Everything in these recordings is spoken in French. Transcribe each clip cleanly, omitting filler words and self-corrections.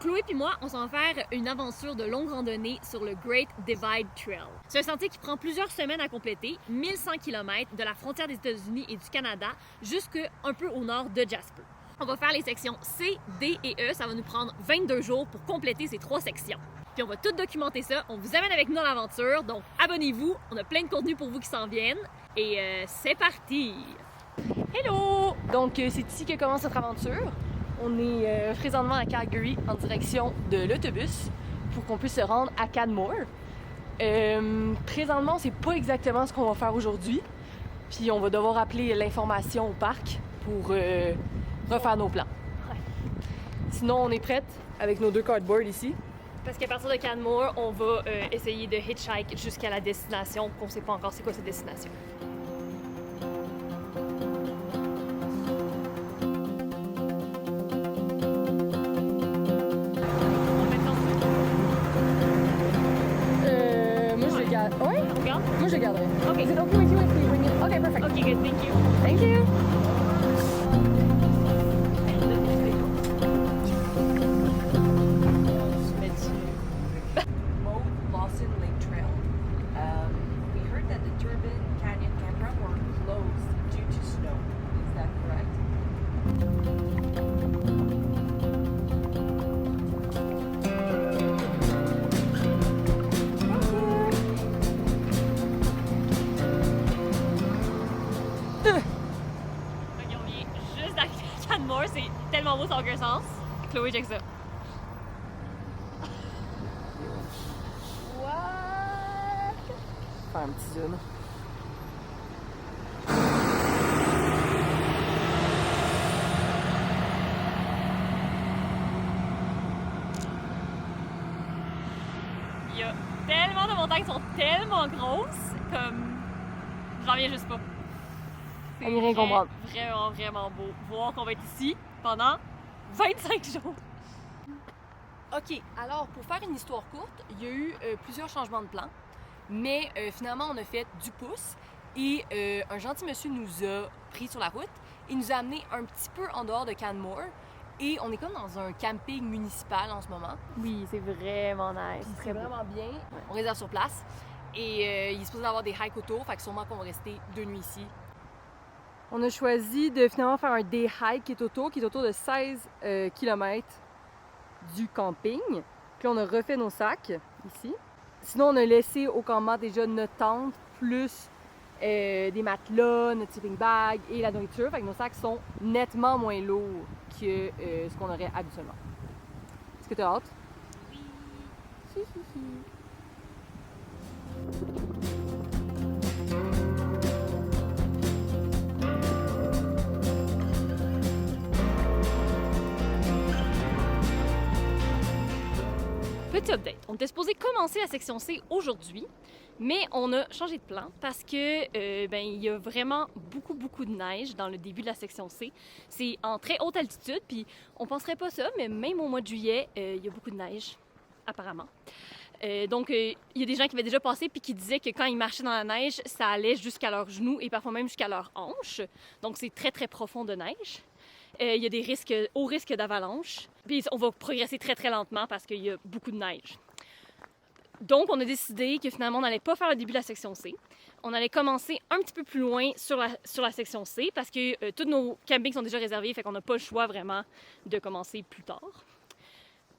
Chloé puis moi, on s'en va faire une aventure de longue randonnée sur le Great Divide Trail. C'est un sentier qui prend plusieurs semaines à compléter, 1100 km de la frontière des États-Unis et du Canada jusqu'un peu au nord de Jasper. On va faire les sections C, D et E, ça va nous prendre 22 jours pour compléter ces 3 sections. Puis on va tout documenter ça, on vous amène avec nous dans l'aventure, donc abonnez-vous, on a plein de contenu pour vous qui s'en viennent, et c'est parti! Hello! Donc c'est ici que commence notre aventure. On est présentement à Calgary en direction de l'autobus pour qu'on puisse se rendre à Canmore. Présentement, on ne sait pas exactement ce qu'on va faire aujourd'hui. Puis on va devoir appeler l'information au parc pour refaire nos plans. Ouais. Sinon, on est prête avec nos 2 cardboards ici. Parce qu'à partir de Canmore, on va essayer de hitchhike jusqu'à la destination, qu'on ne sait pas encore c'est quoi cette destination. Ouais? Regarde? Moi, je le garderai. OK. Is it okay with you if we bring it? Okay, perfect. OK, good. Thank you. Thank you. Lawson Lake Trail. We heard that the Turbine Canyon campground were closed due to snow. Is that correct? OK, on vient juste d'arriver à Canmore, c'est tellement beau, ça n'a aucun sens. Chloé, check ça. What? Faire un petit zoom. Il y a tellement de montagnes qui sont tellement grosses, comme... J'en viens juste pas. C'est On y rien comprendre. Vraiment, vraiment beau. Voir qu'on va être ici pendant 25 jours. OK, alors pour faire une histoire courte, il y a eu plusieurs changements de plan, mais finalement on a fait du pouce et un gentil monsieur nous a pris sur la route et nous a amenés un petit peu en dehors de Canmore et on est comme dans un camping municipal en ce moment. Oui, c'est vraiment nice. Puis c'est vraiment bien. On réserve sur place et il est supposé avoir des hikes autour, fait que sûrement qu'on va rester 2 nuits ici. On a choisi de finalement faire un day hike qui est autour de 16 km du camping. Puis on a refait nos sacs ici. Sinon, on a laissé au campement déjà notre tente, plus des matelas, notre sleeping bag et la nourriture. Fait que nos sacs sont nettement moins lourds que ce qu'on aurait habituellement. Est-ce que tu as hâte? Oui. Si, si, si. Petit update. On était supposé commencer la section C aujourd'hui, mais on a changé de plan parce que il y a vraiment beaucoup de neige dans le début de la section C. C'est en très haute altitude, puis on penserait pas ça, mais même au mois de juillet, il y a beaucoup de neige, apparemment. Donc, il y a des gens qui avaient déjà passé puis qui disaient que quand ils marchaient dans la neige, ça allait jusqu'à leurs genoux et parfois même jusqu'à leurs hanches. Donc, c'est très profond de neige. Il y a des risques, hauts risques d'avalanche. Puis on va progresser très lentement parce qu'il y a beaucoup de neige. Donc, on a décidé que finalement, on n'allait pas faire le début de la section C. On allait commencer un petit peu plus loin sur la section C parce que tous nos campings sont déjà réservés, fait qu'on n'a pas le choix vraiment de commencer plus tard.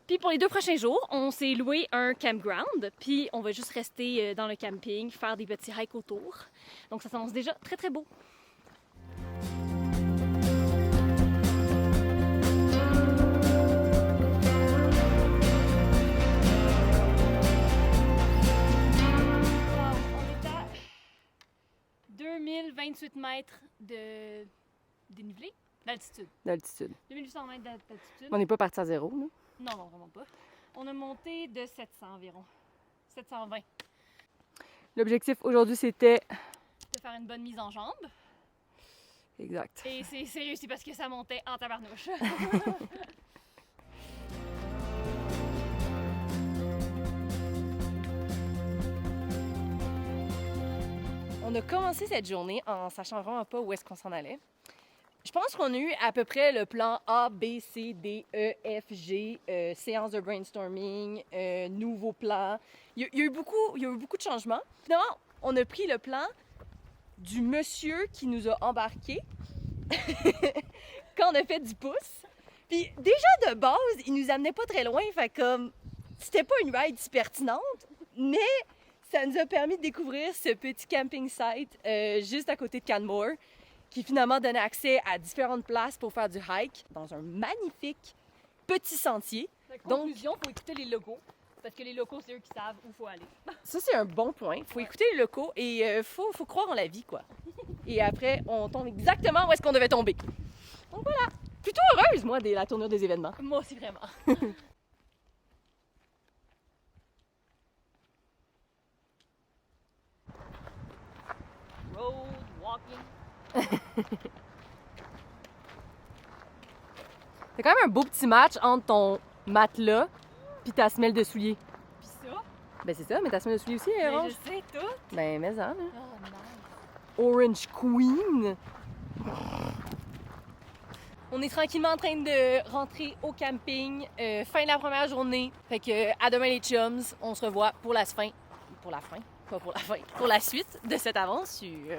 Puis pour les 2 prochains jours, on s'est loué un campground, puis on va juste rester dans le camping, faire des petits hikes autour. Donc ça s'annonce déjà très beau. On est à 2028 mètres de dénivelé, d'altitude. D'altitude. 2800 mètres d'altitude. On n'est pas parti à zéro, nous. Non, vraiment pas. On a monté de 700 environ. 720. L'objectif aujourd'hui, c'était... De faire une bonne mise en jambe. Exact. Et c'est réussi parce que ça montait en tabarnouche. On a commencé cette journée en sachant vraiment pas où est-ce qu'on s'en allait. Je pense qu'on a eu à peu près le plan A, B, C, D, E, F, G, séance de brainstorming, nouveau plan. Il y a eu beaucoup de changements. Finalement, on a pris le plan du monsieur qui nous a embarqués quand on a fait du pouce. Puis déjà de base, il nous amenait pas très loin, fait comme c'était pas une ride si pertinente, mais ça nous a permis de découvrir ce petit camping site juste à côté de Canmore, qui finalement donnait accès à différentes places pour faire du hike dans un magnifique petit sentier. Conclusion, il faut écouter les locaux, parce que les locaux, c'est eux qui savent où il faut aller. Ça, c'est un bon point. Il faut écouter les locaux et faut croire en la vie, quoi. Et après, on tombe exactement où est-ce qu'on devait tomber. Donc voilà, plutôt heureuse, moi, de la tournure des événements. Moi aussi, vraiment. Road walking. C'est quand même un beau petit match entre ton matelas puis ta semelle de soulier. Puis ça, Ben c'est ça, mais ta semelle de soulier aussi est ben, orange. je sais tout. Ben mais ça, hein. Oh, nice. Orange Queen. On est tranquillement en train de rentrer au camping. Fin de la première journée. Fait que à demain les chums. On se revoit pour la fin. Pour la fin? Pas pour la fin. Pour la suite de cette aventure.